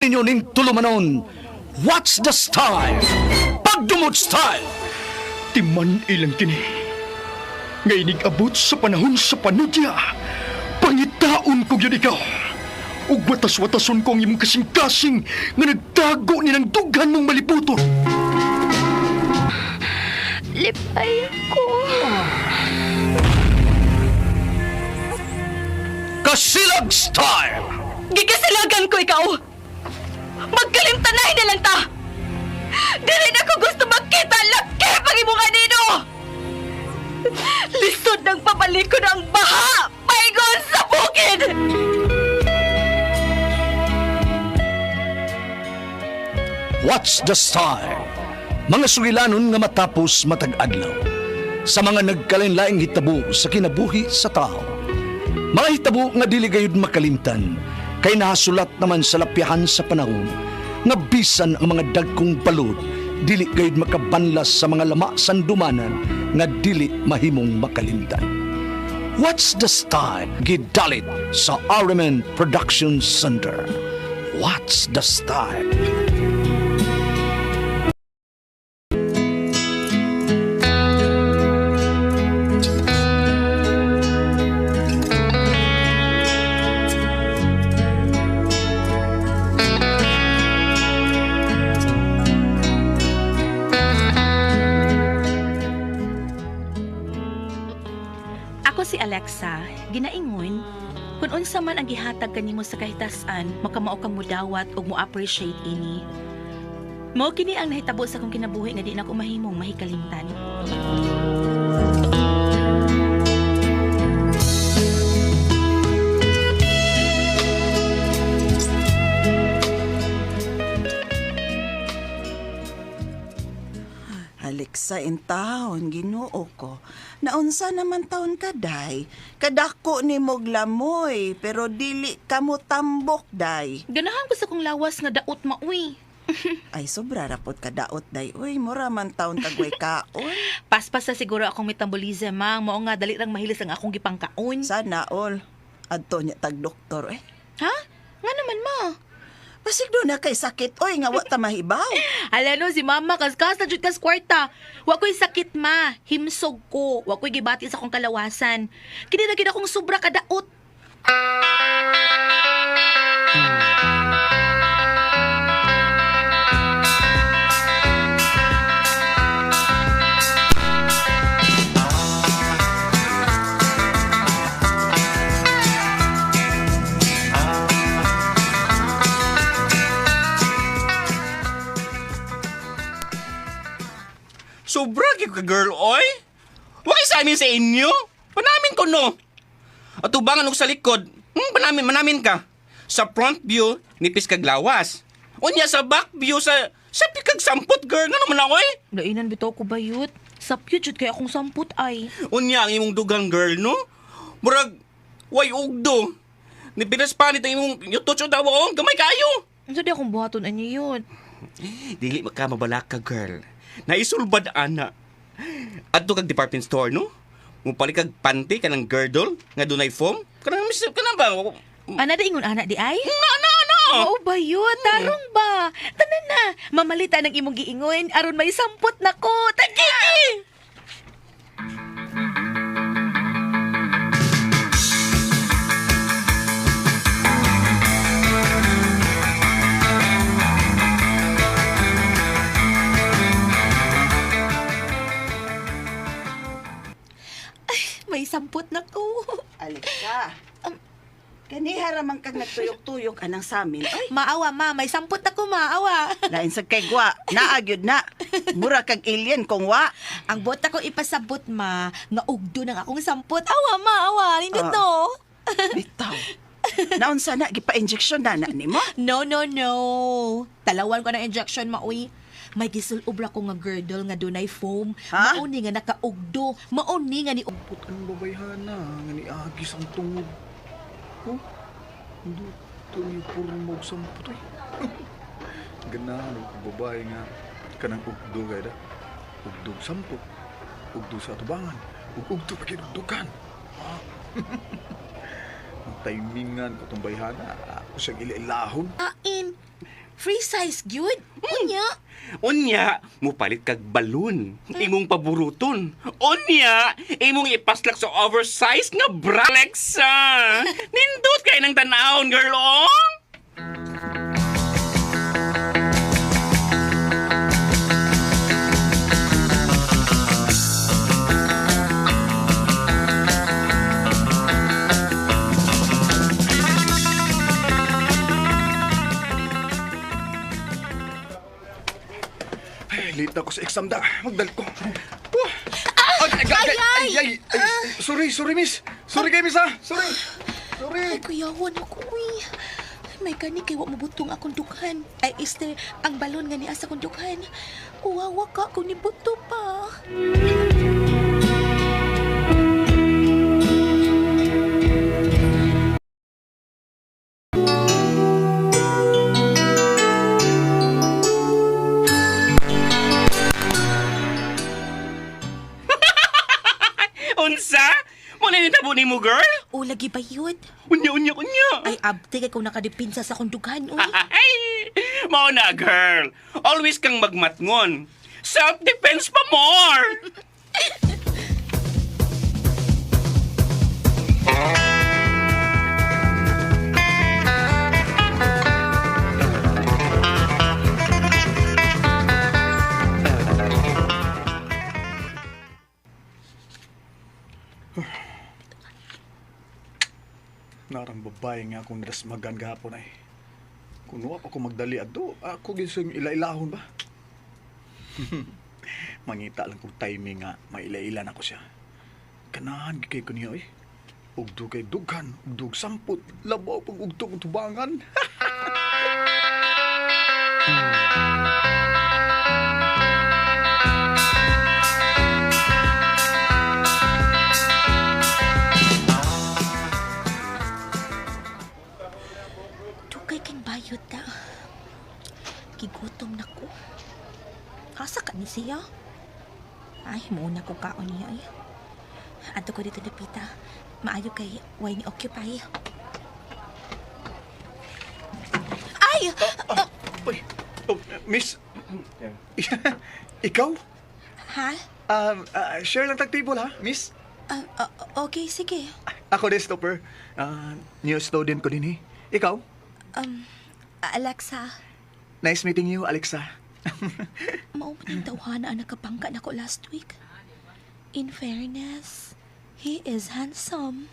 Ninyo ning tulumanon, what's the style? Pagdumot style! Timan ilang kini. Ngay abot sa panahon sa panudya. Pangitaon ko yun ikaw. Ug watas-watason ko ang imong kasing-kasing nga nagtago ni ng dughan mong maliputon. Lipay ko. Kasilag style! Gikasilagan ko ikaw. Magkalimtanay na lang ta. Dili na ko gusto makita laki pag imong anino. Lisod ng papalikod ang baha. Paigon sa bukid. What's the style? Mga sugilanon nga matapos matag-adlaw. Sa mga nagkalain-laing hitabo sa kinabuhi sa tao. Mga hitabo nga dili gayud makalimtan, kay nahasulat naman sa lapyahan sa panahon, nga bisan ang mga dagkong balod, dili gayud makabanlas sa mga lama sandumanan, nga dili mahimong makalimtan. What's the style? Gidalit sa Araman Production Center. What's the style? Ako si Alexa, ginaingon, kung unsa man ang gihatag kanimo sa kahitasan, makamao kang mudawat ug mo-appreciate ini. Mao kini ang nahitabo sa akong kinabuhi nga di na ko mahimong mahikalimtan. Alexa, in taon, ginoo ko. Naunsa naman taon ka, day? Kadako ni mog lamoy, pero dili ka mo tambok, day. Ganahan ko sa kong lawas nga daot mauwi. Ay, sobra rapot ka daot, day. Uy, mura man taon kagway kaon. Paspas sa siguro akong metabolism, mang. Mao nga dali rang mahilis ang akong gipangkaon. Sana all. Adto niya tag-doktor, eh. Ha? Nga naman, ma. Pasig doon na kay sakit, oy, nga wa ta mahibaw. Ala no, si mama, kaskas na jud kas kwarta. Wa ko'y sakit, ma. Himsog ko. Wa ko'y gibati sa akong kalawasan. Kiniragin akong sobra kadaot. Sobra gyud ka girl, oy. Wa kay sa amin sa inyo. Panamin ko no. At ubangan og sa likod. Manamin ka. Sa front view, nipis kag lawas. Unya sa back view sa pikag sampot girl. Nga naman ako eh. Lainan bitaw ko bayot. Sapyot jud kay akong samput ay. Unya ang imong dugang girl, no? Murag, way ugdo. Nipinas pa nito imong yutucho daw o. Gamay kayo. Unsa di akong buhaton ani yun? Dili ka mabalak ka girl. Naisulbad ana. Adto kag department store, no? Mupali kag panty kanang girdle nga dunay foam. Kanang misip ka na ba? Ana da ingon ana di ay? Na. Oo ba yun? Tarong ba? Tanan na. Mamalita ng imong giingon aron may samput na ko. Tagiki! May samput na ko. Alexa, kaniha ramang kag nagtuyok-tuyok anang samin. Ay, Maawa, ma. May samput na ko, maawa. lain sa kay gwa. Naagyod na. Mura kag alien kung wa. Ang bota ko ipasabot, ma. Nga ugdo ng akong samput. Awa, ma. Awa. Nindot Ah. no. Bitaw. Naunsa na gipa-injection na nimo? No. Talawan ko ng injection, mauwi. May gisulobra ko nga girdle nga dunay foam. Ha? Mauni nga nakaugdo. Mauni nga ni Put ang babayhana, nga ni agis ang tungod. Oh, hindi ito yung purmog sampot eh. Ganahan ang babae nga kanang ugdo gaya da. Ugdog sampot, ugdo sa atubangan, ugdo pa kinugdugan. Ang timingan ko itong bayhana, ako siyang ilailahon. Ain. Free size, gyud. Unya. Unya, mupalit kag balon. Imong paburuton. Unya, imong ipaslak sa oversized nga bra, Alexa. Nindot kay ng tanawon, girl, oh. Ay, late na ako sa exam da. Magdal ko. Ay, sorry, miss. Sorry kay miss, ha? Sorry. Ay, kuyawan ako, uy. May gani kay wa mabutong akong dukhan. Ay, ang balon nga niya sa akong dukhan. Uwawa ka kung nibuto pa. Unsa? Muna nitabo ni mo, girl? O, lagi ba yun? Unya. Ay, abte kay kung nakadipinsa sa akong dukhan, uy. Ay, mao na, girl. Always kang magmatngon. Self-defense pa more. Narang babae nga akong nasmagan gahapon ay. Kung wa pa ko magdali adto, ako gising ila-ilahon ba? Mangita lang kong timing nga, maila-ilan ako siya. Kanahan gikay ko niya eh. Ugdo kay dughan, ugdog samput, labaw pag ugtog tubangan. Dugay king bayot ta. Gigutom na ko. Asa ka ni siya? Ay, muna ko kaon niya ay. Adto ko dito napita. Maayo kay way ni occupy. Ay! Uy, miss, ikaw? Ha? Share lang tag-table ha, miss? Okay, sige. Ako din, stopper. New student ko din eh. Ikaw? Alexa, Nice meeting you, Alexa. mao man ang tawhana ang nakapangka na ko last week. In fairness, he is handsome.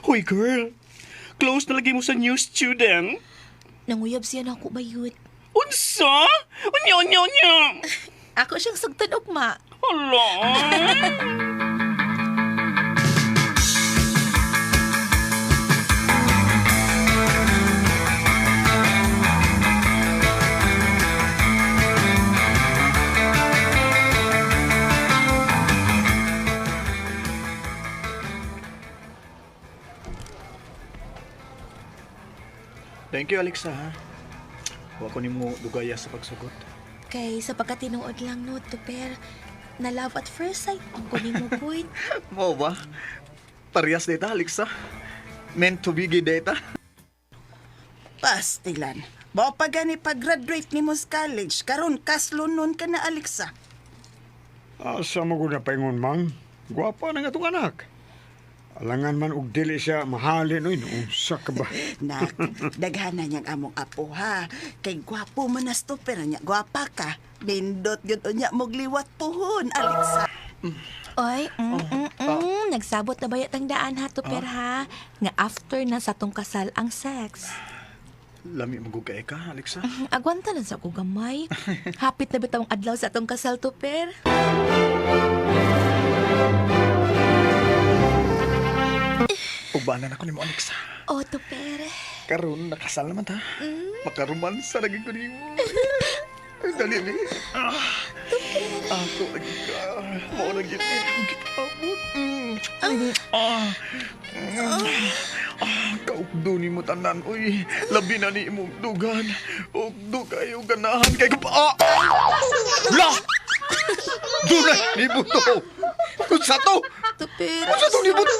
Hoy, girl. Close na lagi mo sa new student. Nanguyab siya na ako bayot. Unsa? Unya. Ako siyang sugtan ugma. Hala. Thank you, Alexa, ha? Huwag ko ni mo dugaya sa pagsugot. Kay sa pagkatinuod lang no, Tuper, na love at first sight ang kunin mo point. Mo ba? Parehas data, Alexa. Meant to be data. Pastilan. Bao pa gani pag-graduate ni mo sa college, karon kaslunon ka na, Alexa. Asa mo ko na paingon, mang? Gwapa na nga itong anak. Alangan man og dili siya mahalin, oy, unsa ka ba? Nak, daghana niyang among apo, ha? Kay gwapo man nas to, pero niya gwapa ka. Nindot yun o niya mogliwat puhon, Alexa. Oy, nagsabot na bayat ang daan ha, Tuper ha? Nga after na sa tong kasal ang sex. Lami magugay ka, Alexa. Agwanta lang sa ako gamay. Hapit na bitawang adlaw sa tong kasal, Tuper. Ugbanan ako ni mo, Alexa. Oh, Tuper. Karon nakasal naman ta. Makaromansa lagi ko ni mo. Dali ni. Ako lagi ka. Mao lagi ni. Gitabot. Kaugdo ni mo tanan, uy. Labi na ni imong dugan. Ugdo kayo ganahan kay kapa. La! Dunay ni buto. Unsa to? Tuper, Unsa to ni buto?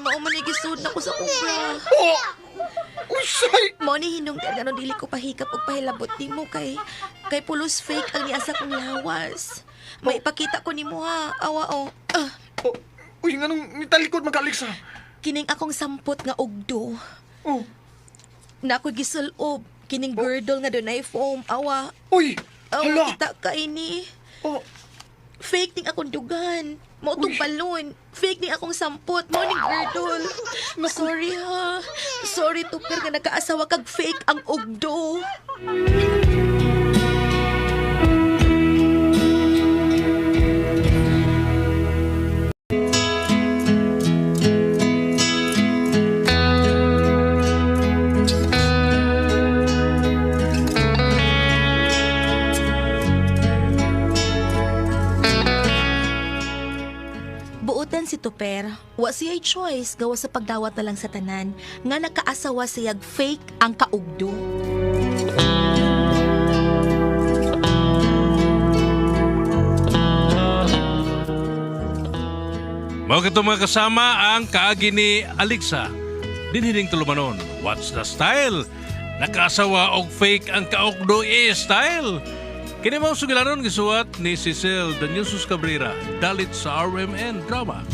mao man ni gisud na ko sa ubra. Oh! Unsay? Mao ni hinungdan ganon dili ko pahikap og pahilabot nimo kay pulos fake ang niasa kong lawas. May ipakita ko nimo ha. Awa o. Oh, uy, nganong nitalikod magkaliksa? Kining akong sampot nga ugdo. Oh, Na ako gisulob. Kining girdle nga dunay foam. Awa. uy! Awa Hala! kita ka ini. Oh, Fake ning akong dugan. Mao tong balon. Fake ning akong sampot. Mao ning girdle. Sorry ha. Sorry Tuper nga nagkaasawa kag fake ang ugdo. Buotan si Tuper, wa siya'y choice gawa sa pagdawat na lang sa tanan nga nakaasawa siyag fake ang kaugdo. Mga katong mga kasama ang kaagi ni Alexa. Dinhining tulumanon, what's the style? Nakaasawa og fake ang kaugdo style. Kini mao sugilanon gisuwat ni Cecil Danyosos Cabrera, dalit sa RMN Drama.